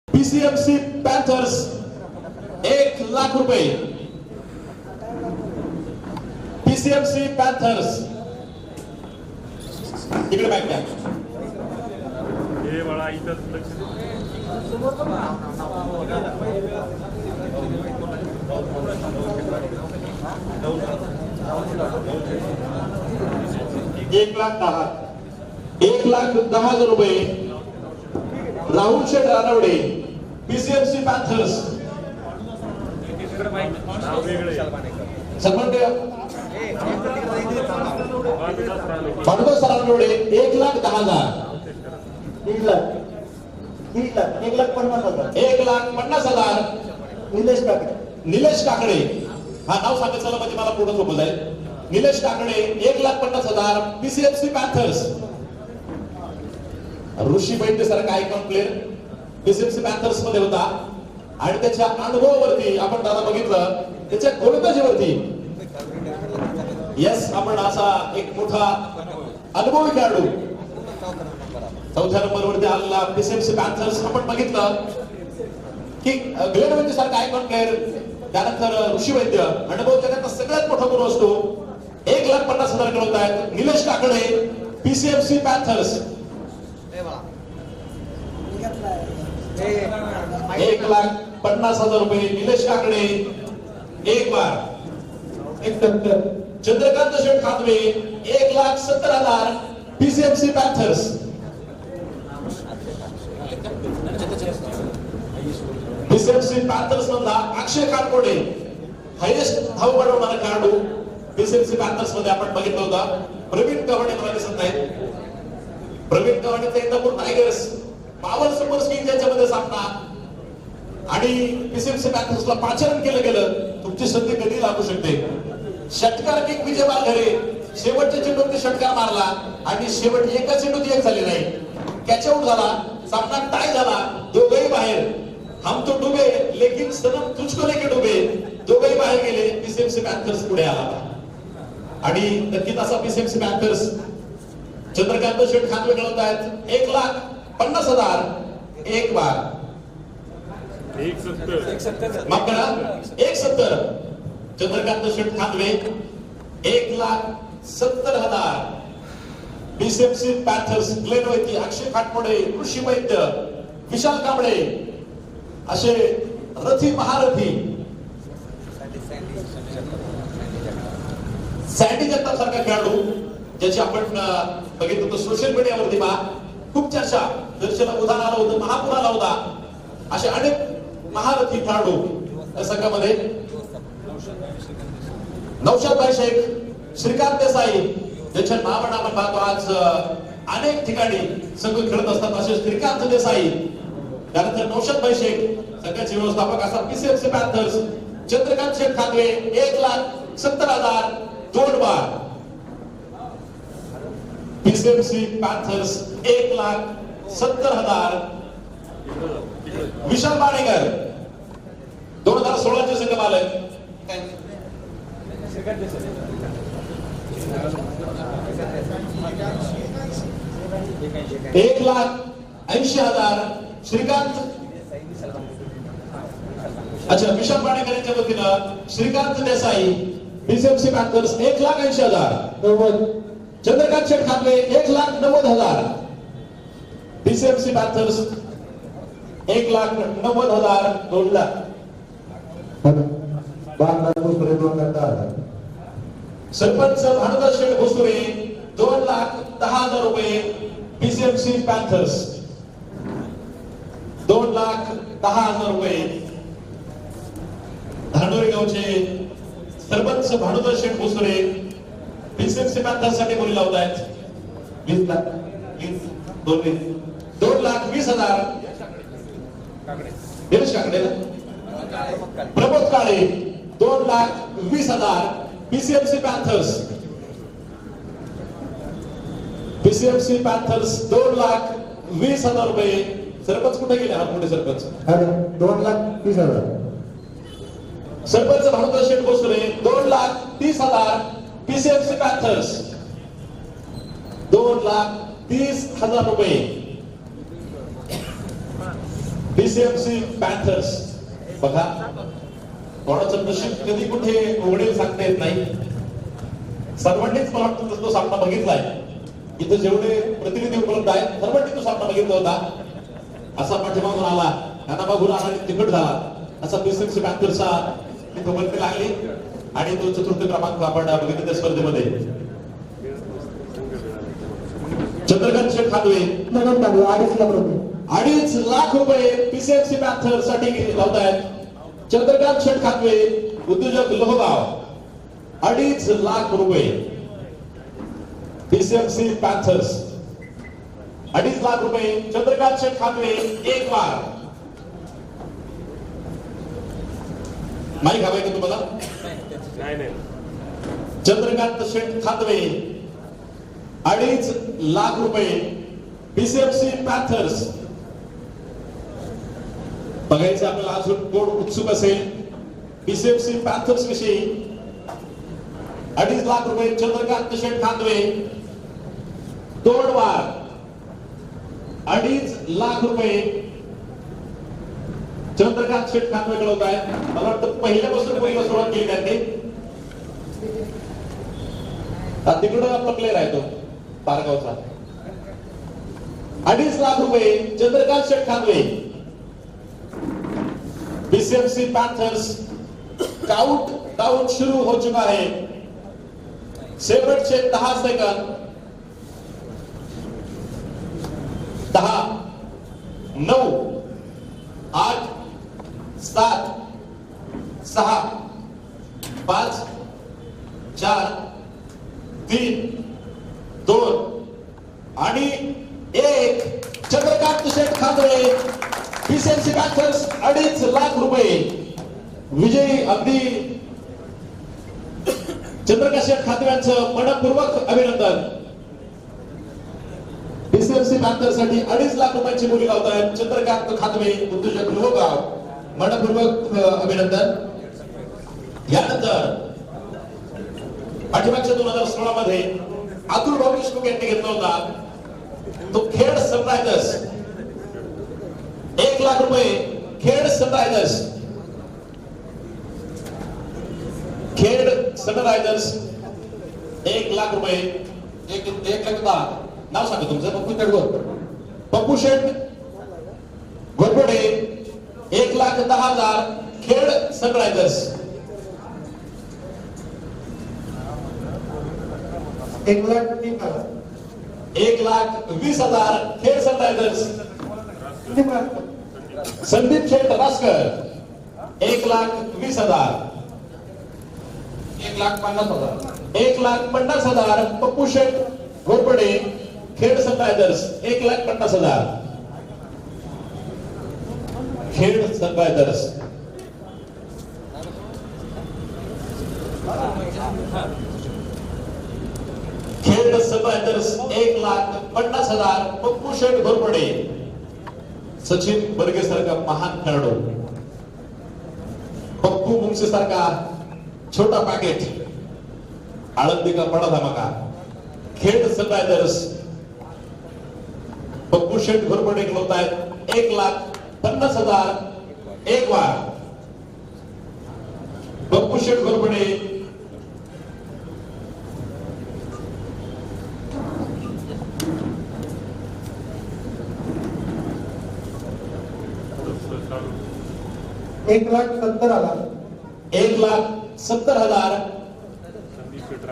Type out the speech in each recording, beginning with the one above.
PCMC Panthers 1 lakh रुपये. PCMC Panthers इकडे back द्या. हे बळा इथं लक्ष 1,10,000 रुपये. Rahul Sheth Ranawade PCMC Panthers. भानुदास रानवडे 1,10,000. 1,50,000. निलेश काकडे. हा नाव सांगायचं म्हणजे मला पूर्ण सोपं जाईल. निलेश काकडे 1,50,000. PCMC Panthers. ऋषी वैद्य सारखा आयकॉन प्लेअर पीसीएमसी पॅन्थर्स मध्ये होता आणि त्याच्या अनुभवावरती आपण दादा बघितलं, त्याच्या गोलंदाजीवरती यस आपण असा एक मोठा अनुभवी खेळाडू 4थ्या नंबरवरती आलेला पीसीएमसी पॅन्थर्स आपण बघितलं की ग्लेन वैद्य सारखा आयकॉन प्लेअर, त्यानंतर ऋषी वैद्य अनुभव जगातला सगळ्यात मोठा गुरु असतो. 1,50,000 कळवत आहेत निलेश काकडे पीसीएमसी पॅन्थर्स. 1,50,000 रुपये निलेश काकडे. एक बार. Chandrakant Sheth Khatave 1,70,000. PCMC Panthers. PCMC Panthers मधला अक्षय कानकोडे हायेस्ट धाव बनवणारा खेळाडू पीसीएमसी पॅन्थर्स मध्ये आपण बघितलं होता. प्रवीण कवाडे मला दिसत नाही. प्रवीण कवाडेचा Indapur Tigers Power Super Kings याच्यामध्ये सामना आणि पीसीएमसी पॅन्थर्सला पाचारण केलं गेलं. तुमची संधी कधी लागू शकते. षटकार किंग विजय बालघरे शेवटच्या चेंडूत षटकार मारला आणि शेवट एका चेंडूत एक झाली नाही. कॅच आउट झाला. सामना टाय झाला. दोघेही बाहेर. हम तो डुबे लेकिन सनम तुझको लेके डुबे. दोघेही बाहेर गेले. पीसीएमसी पॅन्थर्स पुढे आला आणि नक्कीच असा पीसीएमसी पॅन्थर्स चंद्रकांत शेठ खातवे कळवत आहेत. 1,50,000. एक बार. 1,70,000 माफ करा 1,70,000. Chandrakant Sheth Khatave 1,70,000. PCMC Panthers Glenn वैद्य, अक्षय खाटमोडे, ऋषी वैद्य, विशाल कांबळे असे रथी महारथी. सँडी जगताप सारखा खेळाडू ज्याची आपण बघितलं होतं सोशल मीडियावरती खूप चर्चा दर्शना उधाण आलं होतं, महापूर आला होता. असे अनेक महारथी खेळाडू या संघामध्ये. नौशादभाई शेख, श्रीकांत देसाई ज्याच्या नावानं आपण पाहतो आज अनेक ठिकाणी संघ खेळत असतात असे श्रीकांत देसाई. त्यानंतर नौशादभाई शेख संघाचे व्यवस्थापक असा पीसीएमसी पॅन्थर्स. चंद्रकांत शेठ खातवे 1,70,000. 2 बार. PCMC Panthers 1,70,000. विशाल बाणेकर 2016 चे संघ मालक. 1,80,000. श्रीकांत. अच्छा विशाल बाणेकर यांच्या वतीनं Shrikant Desai PCMC Panthers 1,80,000. Chandrakant Sheth खातवे 1,90,000. PCMC Panthers 1,90,000. 2 lakh. Sarpanch Bhanudas शेठ भोसुरे 2,10,000 रुपये. पीसीएमसी पॅन्थर्स 2,10,000 रुपये. धानोरी गावचे सरपंच भानुदास शेठ भोसुरे पीसीएमसी पॅन्थर्स साठी बोली लावत आहेत. 20 लाख. 2,20,000. दिनेश काकडे. प्रमोद काळे 2,20,000. PCMC Panthers. पीसीएमसी पॅन्थर्स 2,20,000 रुपये. सरपंच कुठे गेले हा मोठे सरपंच? 2,30,000. सरपंच भानुदास शेठ भोसुरे 2,30,000. पीसीएमसी पॅन्थर्स 2,30,000 रुपये. BCMC Panthers. बघा कोणाचं नशीब कधी कुठे उघडेल सांगता येत नाही. सर्वांनीच मला वाटतं तो सामना बघितलाय. इथं जेवढे प्रतिनिधी उपलब्ध आहेत सर्वांनी तो सामना बघितला होता. असा पाठीमागून आला, त्यांना बघून आला आणि तिकट झाला असा बीसीएमसी पॅन्थर्सचा तिथं बंदी लागली आणि तो चतुर्थ क्रमांक आपण बघितलं त्या स्पर्धेमध्ये. चंद्रकांत शेठ खादवे 2.5 लाख रुपये पीसीएमसी पॅन्थर साठी लावतायत. चंद्रकांत शेठ खादवे उद्योजक लोहगाव 2.5 लाख रुपये. पीसीएमसी पॅन्थर्स 2.5 लाख रुपये. चंद्रकांत शेठ खादवे 1 लाख. माहिती हवाय का तुम्हाला? नाही. चंद्रकांत शेठ खादवे 2.5 लाख रुपये. PCMC Panthers. बघायचं आपल्याला अजून कोण उत्सुक असेल पीसीएमसी पॅन्थर्स विषयी. 2.5 लाख रुपये चंद्रकांत शेठ खादवे. तोडवार 2.5 लाख रुपये चंद्रकांत शेठ खादवे कळवत आहे. मला वाटतं पहिल्यापासून पहिला सुरुवात केली त्यांनी. तिकडं आपला प्लेअर आहे तो पारगावचा. 2.5 लाख रुपये चंद्रकांत शेठ खादवे. बीसीएमसी पैंथर्स काउंट डाउन शुरू हो चुका है. शेवटचे 10 सेकंद. 10, 9, 8, 7, 6, 5, 4, 3, 2 आणि 1. चंद्रकांत शेठ खादवे पीसीएमसी पॅन्थर्स 2.5 लाख रुपये. विजयी अगदी चंद्रकांत शेठ खादवे यांचं मनपूर्वक अभिनंदन. पीसीएमसी पॅन्थर साठी 2.5 लाख रुपयांची बोली लावतायत चंद्रकांत खादवे उद्योजक लोहगाव. मनपूर्वक अभिनंदन. यानंतर पाठीमागच्या 2016 मध्ये अतुल भाऊ देशमुख यांनी घेतला होता तो खेड सनरायझर्स. 1 लाख रुपये खेड सनरायझर्स. खेड सनरायझर्स 1 लाख रुपये. 1 लाख 10. नाव सांगा तुमचं. Pappu Kadgor. Pappu Sheth Ghorpade 1,10,000 Khed Sunrisers. 1,20,000 1,20,000 Khed Sunrisers. Sandeep Sheth Raskar 1,20,000. 1,50,000 1,50,000 Pappu Sheth Ghorpade Khed Sunrisers. 1,50,000 Khed Sunrisers. Khed Sunrisers 1,50,000 Pappu Sheth Ghorpade. Sachin Barge सारखा महान खेळाडू, पप्पू मुंगसे सारखा छोटा पॅकेट, आळंदी का बडा धमाका. खेड सनरायझर्स पप्पू शेठ घोरपडे खेळवत आहेत 1,50,000 एक वार. पप्पू शेठ घोरपडे $1,70,000 1,70,000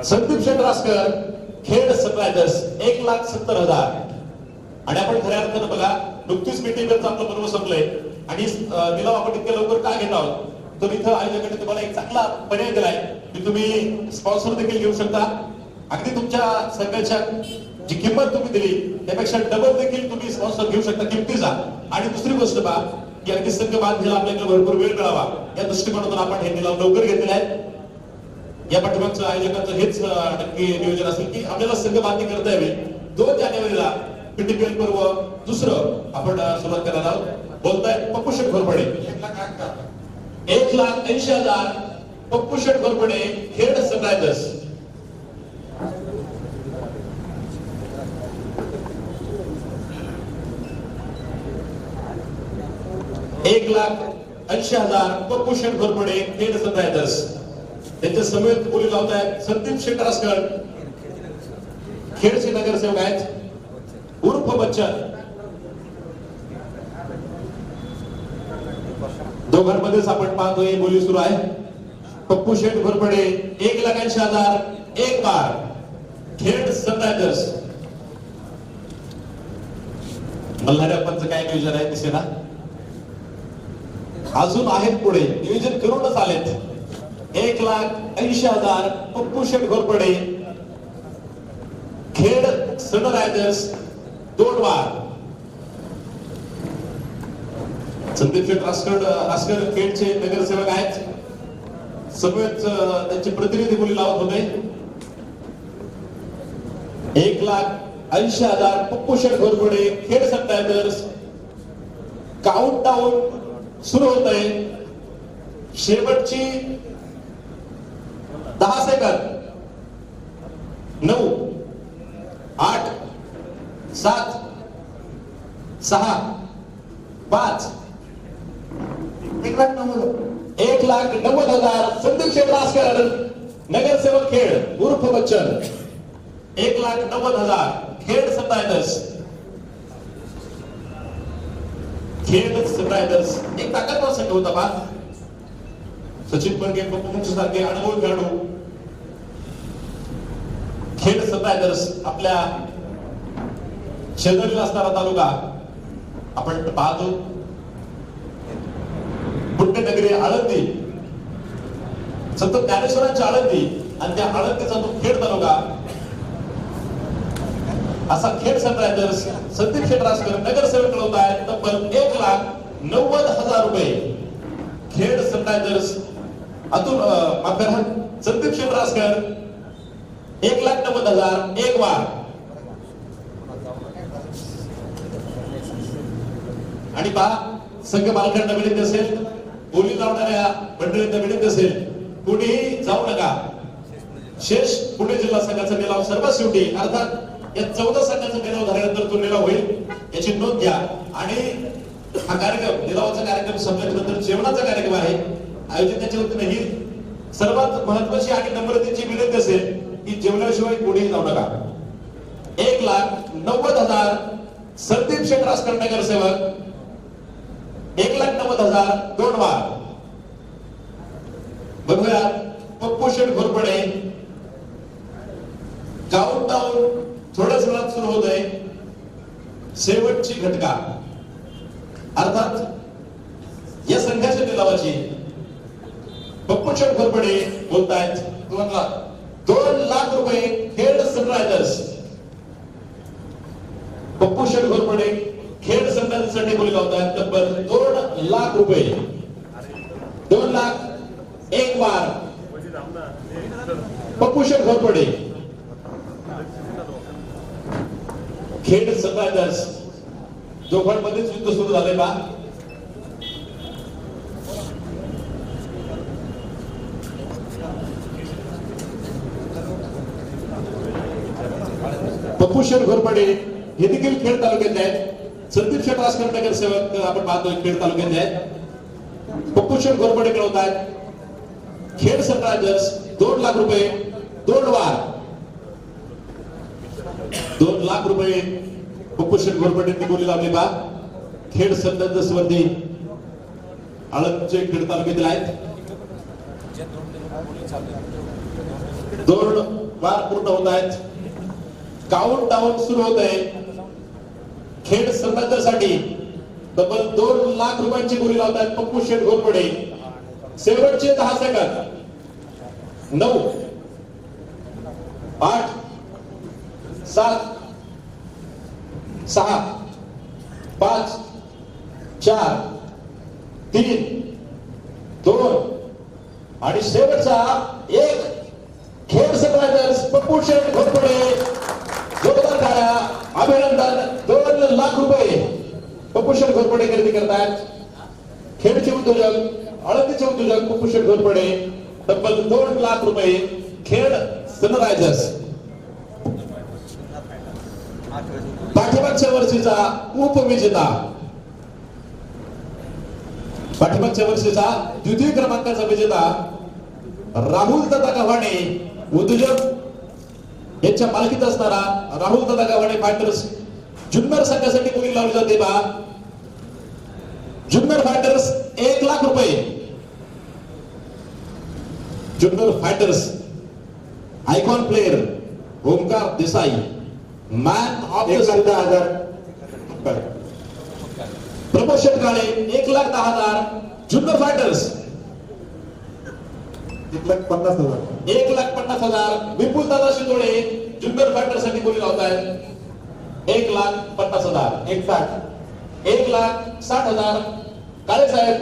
संदीप शेठ रासकर खेड सनरायझर्स 1,70,000. आणि आपण खऱ्या अर्थानं बघा नुकतीच मीटिंगचं आपलं पर्व संपलंय आणि निलाव आपण इतक्या लवकर का घेत आहोत तर इथं आयोजकांनी तुम्हाला एक चांगला पर्याय दिलाय की तुम्ही स्पॉन्सर देखील घेऊ शकता. अगदी तुमच्या संघाच्या जी किंमत तुम्ही दिली त्यापेक्षा डबल देखील तुम्ही स्पॉन्सर घेऊ शकता किमतीचा. आणि दुसरी गोष्ट पहा की अगदी संघ बांधायला आपल्याकडे भरपूर वेळ मिळावा या दृष्टिकोनातून आपण हे निलाव लवकर घेतलेले आहेत. या पाठीमागचं आयोजकांचं हेच नक्की नियोजन असेल की आपल्याला संघ बांधणी करता यावी. 2 जानेवारीला पीटीपीएल पर्व दुसरं आपण सुरुवात करणार आहोत. बोलताय पप्पू शेठ घोरपडे. 1,80,000 पप्पू शेठ घोरपडे खेड सनरायझर्स. 1,80,000 पप्पू शेठ घोरपडे खेड सनरायझर्स. त्यांच्या समेत बोली लावत आहेत संदीप शेटरासकर, खेडचे नगरसेवक आहेत उर्फ बच्चन. दोघांमध्येच आपण पाहतोय बोली सुरू आहे. पप्पू शेठ घोरपडे 1,80,000 एक बार खेड सनरायझर्स. मल्हारप्पांचं काय नियोजन आहे दिसेना, अजून आहेत पुढे नियोजन करूनच आलेत. 1,80,000 पप्पू शेठ घोरपडे खेड सनरायझर्स दोन वार. संदीप शेठ रासकर खेडचे नगरसेवक आहेत. समेत त्यांचे प्रतिनिधी बोली लावत होते. 1,80,000 Pappu Sheth Ghorpade Khed Sunrisers. Countdown सुरू होत आहे. शेवटची 10 सेकंद. 9 8 7 6 5 1,90,000 संदीप शेठ रासकर नगरसेवक खेड उर्फ बच्चन. 1,90,000 खेड सनरायझर्स. खेड सनरायझर्स एक ताकदवार संघ होता बा. सचिन पडके पप्पू सारखे अनुभवी खेळाडू. खेड सनरायझर्स आपल्या शेजारील असणारा तालुका आपण पाहतो. पुण्यनगरी आळंदी, संत ज्ञानेश्वरांची आळंदी आणि त्या आळंदीचा तो खेड तालुका असा खेड सनरायझर्स. संदीप शेठ रासकर नगरसेवक होत आहेत. तब्बल 1,90,000 रुपये खेड सनरायझर्स. अतुल माफ करा, संदीप शेठ रासकर 1,90,000 एक वार. आणि पहा संघ मालकांना विनंती असेल, बोली लावणाऱ्या मंडळींना विनंती असेल, कुणीही जाऊ नका. शेष पुणे जिल्हा संघाचा निलाव सर्वात शेवटी, अर्थात या 14 संघाचा निलाव झाल्यानंतर तो निलाव होईल याची नोंद घ्या. आणि हा कार्यक्रम निलावाचा कार्यक्रम संपल्यानंतर जेवणाचा कार्यक्रम आहे आयोजित त्याच्या वतीने. ही सर्वात महत्वाची आणि नम्रतेची विनंती असेल की जेवणाशिवाय कुणीही जाऊ नका. 1,90,000 संदीप शेठ रासकर नगरसेवक. 1,90,000 दोन वार. बघूया पप्पू शेठ घोरपडे. काउंट डाऊन थोड्याच वेळात सुरू होत आहे. शेवटची घटका अर्थात या संघाच्या निलावाची. पप्पू शेठ घोरपडे बोलतायत 2,00,000 रुपये खेड सनरायझर्स. पप्पू शेठ घोरपडे खेड सनरायझर्ससाठी बोली लावतात. तब्बल 2,00,000 रुपये. 2,00,000 एक वार. पप्पू शेठ घोरपडे खेड सनरायझर्स. दोघांमध्येच युद्ध सुरू झाले बा. पप्पू शेठ घोरपडे हे देखील खेड तालुक्यात आहेत. संदीप शेठ रासकर नगरसेवक आपण पाहतोय खेड तालुक्यात आहेत. पप्पू शेठ घोरपडे कळवत आहेत खेड सनरायझर्स 2,00,000 रुपये दोन वार. 2,00,000 रुपये पप्पू शेठ घोरपडेंनी बोली लावली बा. खेड सनरायझर्स वरती आळंदचे खेड तालुक्यातील आहेत. 2 वार पूर्ण होत आहेत. काउंट डाऊन सुरू होत आहे. खेड सनरायझर्ससाठी तब्बल 2,00,000 रुपयांची बोली लावतात पप्पू शेठ घोरपडे. शेवटचे 10 सेकंद. 9 8 7 6 5 4 3 2 आणि शेवटचा 1. खेड सनरायझर्स पप्पू शेठ घोरपडे. जोरदार टाळ्या. अभिनंदन. 2,00,000 रुपये पप्पू शेठ घोरपडे खरेदी करतात. खेडचे उद्योजक आळंदीचे उद्योजक पप्पू शेठ घोरपडे. तब्बल 2,00,000 रुपये खेड सनरायझर्स. पाठीमागच्या वर्षीचा उपविजेता पाठीमागच्या वर्षीचा द्वितीय क्रमांकाचा विजेता राहुल दादा गव्हाणे उद्योजक यांच्या मालकीत असणारा राहुल दादा गव्हाणे फायटर्स जुन्नर संघासाठी बोली लावली जाते बा. जुन्नर फायटर्स 1 लाख रुपये. Junnar fighters icon player Omkar Desai man of the 1,10,000. Promotion Kale 1,10,000. Junnar fighters 1,50,000. 1,50,000. विपुल दादा शिंदोळे जुन्नर फायटर साठी बोली लावतायत 1,50,000. 1,60,000. काळे साहेब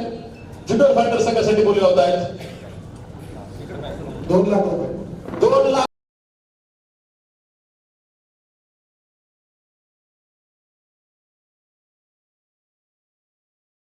जुन्नर फायटर संघासाठी बोली लावतायत 2 लाख रुपये.